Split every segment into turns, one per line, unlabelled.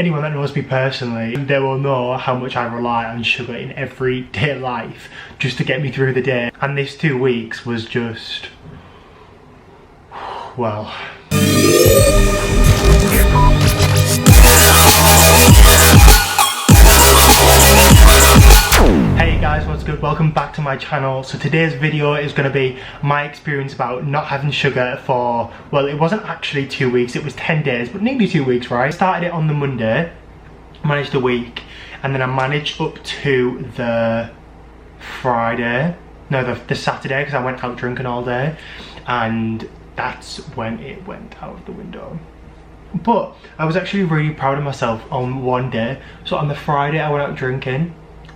anyone that knows me personally, they will know how much I rely on sugar in everyday life just to get me through the day. And this 2 weeks was just, well. Hey guys, what's good? Welcome back to my channel. So today's video is going to be my experience about not having sugar for, well, it wasn't actually 2 weeks, it was 10 days, but nearly 2 weeks, right? I started it on the Monday, managed a week, and then I managed up to the Friday, no, the Saturday, because I went out drinking all day, and that's when it went out of the window. But I was actually really proud of myself on one day. So on the Friday I went out drinking,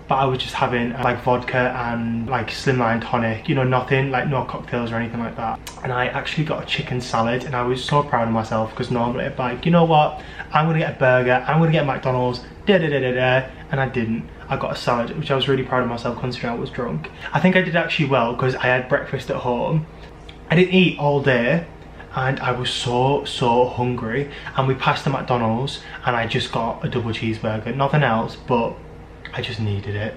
but I was just having like vodka and like slimline tonic, you know, nothing like, no cocktails or anything like that. And I actually got a chicken salad, and I was so proud of myself because normally I'd be like, you know what, I'm gonna get a burger, I'm gonna get McDonald's, and I didn't. I got a salad, which I was really proud of myself considering I was drunk. I think I did actually well because I had breakfast at home. I didn't eat all day and I was so hungry, and we passed the McDonald's and I just got a double cheeseburger, nothing else, but I just needed it.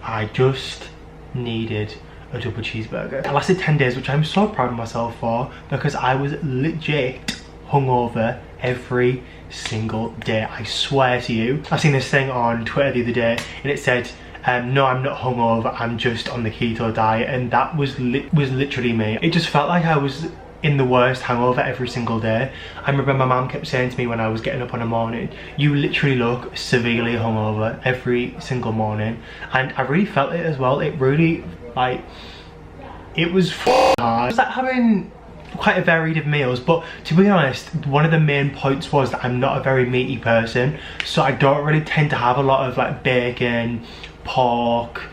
I just needed a double cheeseburger. It lasted 10 days, which I'm so proud of myself for, because I was legit hungover every single day. I swear to you. I seen this thing on Twitter the other day and it said, no, I'm not hungover, I'm just on the keto diet, and that was literally me. It just felt like I was in the worst hangover every single day. I remember my mum kept saying to me when I was getting up in the morning, you literally look severely hungover every single morning, and I really felt it as well. It really, like, it was hard. I was like having quite a varied of meals, but to be honest, one of the main points was that I'm not a very meaty person, so I don't really tend to have a lot of like bacon, pork,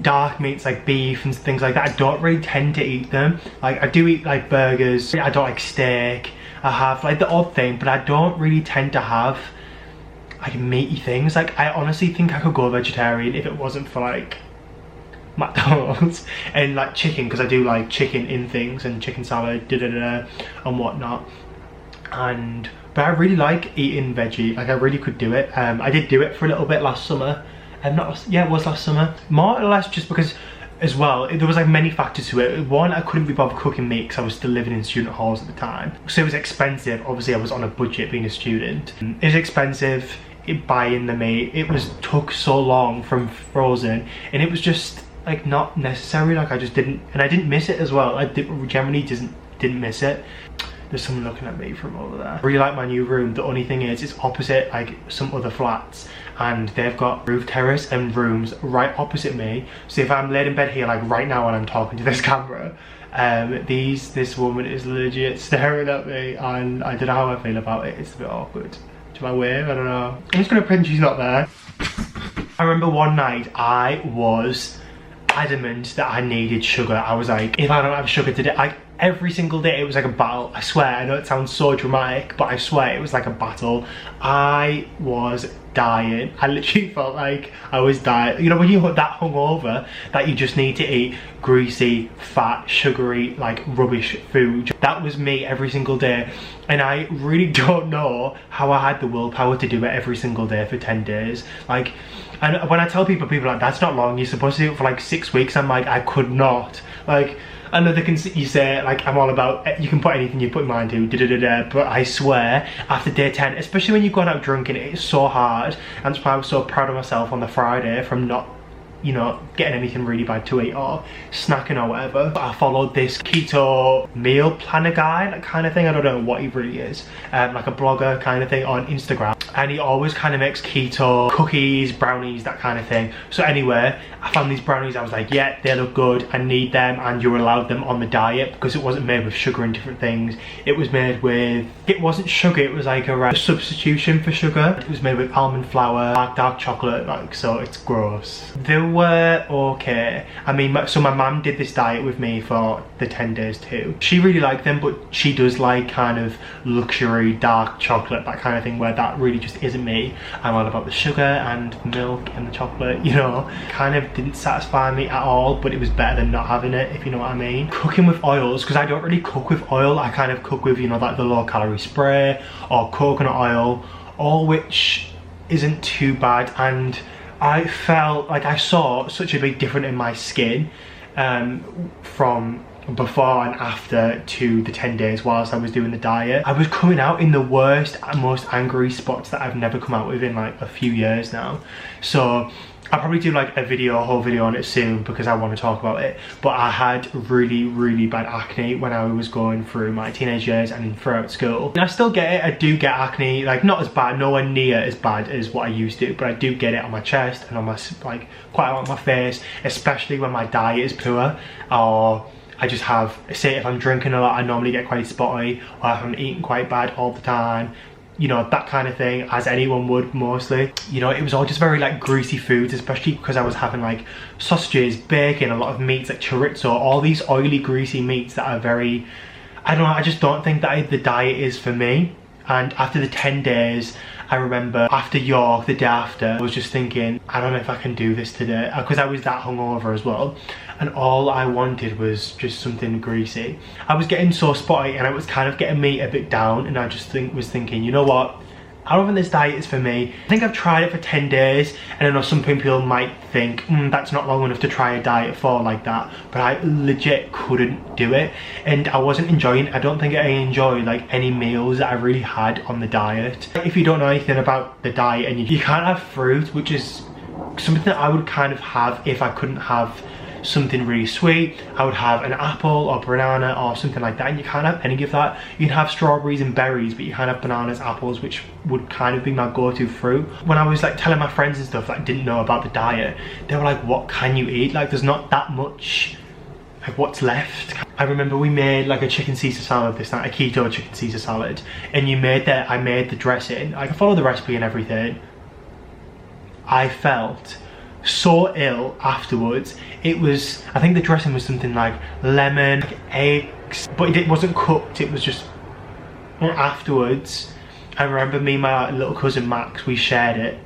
dark meats like beef and things like that. I don't really tend to eat them. Like, I do eat like burgers, I don't like steak, I have like the odd thing, but I don't really tend to have like meaty things. Like, I honestly think I could go vegetarian if it wasn't for like McDonald's and like chicken, because I do like chicken in things and chicken salad and whatnot. But I really like eating veggie. Like, I really could do it. I did do it for a little bit last summer. It was last summer, more or less, just because as well there was like many factors to it. One, I couldn't be bothered cooking meat because I was still living in student halls at the time, so it was expensive. Obviously I was on a budget being a student. It was expensive buying the meat. It took so long from frozen, and it was just like not necessary. Like, I just didn't, and I didn't miss it as well. I generally didn't miss it. There's someone looking at me from over there. I really like my new room. The only thing is, it's opposite like some other flats, and they've got roof terrace and rooms right opposite me. So if I'm laid in bed here, like right now when I'm talking to this camera, this woman is legit staring at me, and I don't know how I feel about it. It's a bit awkward. Do I wave? I don't know. I'm just gonna pretend she's not there. I remember one night I was adamant that I needed sugar. I was like, if I don't have sugar today, like every single day it was like a battle. I swear, I know it sounds so dramatic, but I swear it was like a battle. I was dying. I literally felt like I was dying. You know, when you're that hungover that you just need to eat greasy, fat, sugary, like rubbish food. That was me every single day, and I really don't know how I had the willpower to do it every single day for 10 days. Like, and when I tell people are like, that's not long, you're supposed to do it for like 6 weeks, I'm like, I could not. Like, I know you say like I'm all about, you can put anything you put your mind to, but I swear after day 10, especially when you've gone out drinking, it's so hard. And that's why I was so proud of myself on the Friday from not, you know, getting anything really bad to eat or snacking or whatever. But I followed this keto meal planner guy, like kind of thing. I don't know what he really is, like a blogger kind of thing on Instagram, and he always kind of makes keto cookies, brownies, that kind of thing. So anyway, I found these brownies. I was like, yeah, they look good, I need them, and you're allowed them on the diet because it wasn't made with sugar and different things. It was made with, it wasn't sugar, it was like a substitution for sugar. It was made with almond flour, dark chocolate, like, so it's gross. They were okay. I mean, so my mum did this diet with me for the 10 days too. She really liked them, but she does like kind of luxury dark chocolate, that kind of thing, where that really just isn't me. I'm all about the sugar and milk and the chocolate, you know. Kind of didn't satisfy me at all, but it was better than not having it, if you know what I mean. Cooking with oils, because I don't really cook with oil. I kind of cook with, you know, like the low calorie spray or coconut oil all which isn't too bad, and I felt like I saw such a big difference in my skin from before and after to the 10 days whilst I was doing the diet. I was coming out in the worst and most angry spots that I've never come out with in like a few years now. So I'll probably do like a whole video on it soon because I want to talk about it. But I had really bad acne when I was going through my teenage years and throughout school. And I still get it, I do get acne, like not as bad, nowhere near as bad as what I used to, but I do get it on my chest and on my, like quite a lot on my face, especially when my diet is poor, or I just have, say if I'm drinking a lot, I normally get quite spotty, or if I'm eating quite bad all the time, you know, that kind of thing, as anyone would mostly. You know, it was all just very like greasy foods, especially because I was having like sausages, bacon, a lot of meats like chorizo, all these oily greasy meats that are very, I don't know, I just don't think that the diet is for me. And after the 10 days, I remember after York, the day after, I was just thinking, I don't know if I can do this today, because I was that hungover as well. And all I wanted was just something greasy. I was getting so spotty and it was kind of getting me a bit down, and I just was thinking, you know what? I don't think this diet is for me. I think I've tried it for 10 days, and I know some people might think, that's not long enough to try a diet for like that, but I legit couldn't do it, and I wasn't enjoying it. I don't think I enjoyed like any meals that I really had on the diet. If you don't know anything about the diet and you can't have fruit, which is something that I would kind of have if I couldn't have something really sweet. I would have an apple or banana or something like that, and you can't have any of that. You can have strawberries and berries, but you can't have bananas, apples, which would kind of be my go-to fruit. When I was like telling my friends and stuff that didn't know about the diet, they were like, what can you eat? Like, there's not that much, like what's left? I remember we made like a chicken Caesar salad this night, a keto chicken Caesar salad, and I made the dressing. I can follow the recipe and everything. I felt so ill afterwards. It was, I think the dressing was something like lemon, like eggs, but it wasn't cooked, it was just, and afterwards, I remember me and my little cousin Max, we shared it,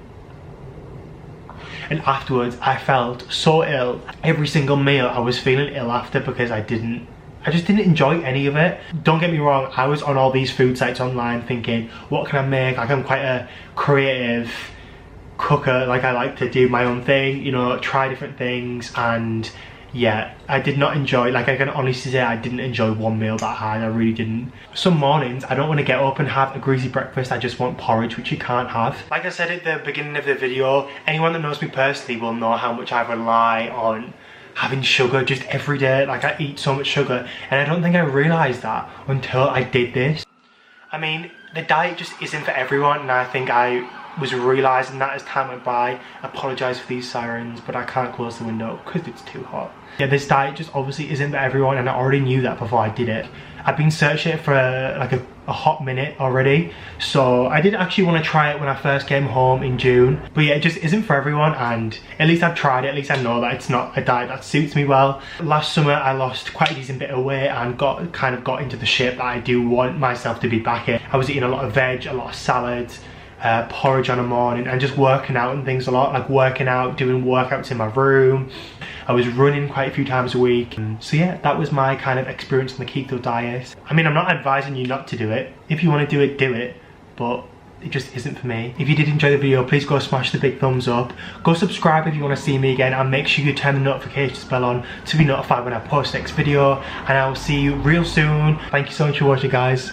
and afterwards I felt so ill. Every single meal I was feeling ill after because I just didn't enjoy any of it. Don't get me wrong, I was on all these food sites online thinking, what can I make? Like, I'm quite a creative cooker, like I like to do my own thing, you know, try different things, and yeah, I did not enjoy, like I can honestly say I didn't enjoy one meal that I had, I really didn't. Some mornings I don't want to get up and have a greasy breakfast, I just want porridge, which you can't have. Like I said at the beginning of the video, anyone that knows me personally will know how much I rely on having sugar just every day. Like, I eat so much sugar, and I don't think I realised that until I did this. I mean, the diet just isn't for everyone, and I think I was realising that as time went by. I apologise for these sirens, but I can't close the window because it's too hot. Yeah, this diet just obviously isn't for everyone, and I already knew that before I did it. I've been searching it for like a hot minute already, so I did actually want to try it when I first came home in June, but yeah, it just isn't for everyone, and at least I've tried it. At least I know that it's not a diet that suits me well. Last summer I lost quite a decent bit of weight and kind of got into the shape that I do want myself to be back in. I was eating a lot of veg, a lot of salads, porridge on a morning, and just working out and things a lot, like working out, doing workouts in my room. I was running quite a few times a week. So yeah, that was my kind of experience on the keto diet. I mean, I'm not advising you not to do it. If you want to do it, but it just isn't for me. If you did enjoy the video, please go smash the big thumbs up. Go subscribe if you want to see me again, and make sure you turn the notifications bell on to be notified when I post next video, and I will see you real soon. Thank you so much for watching, guys.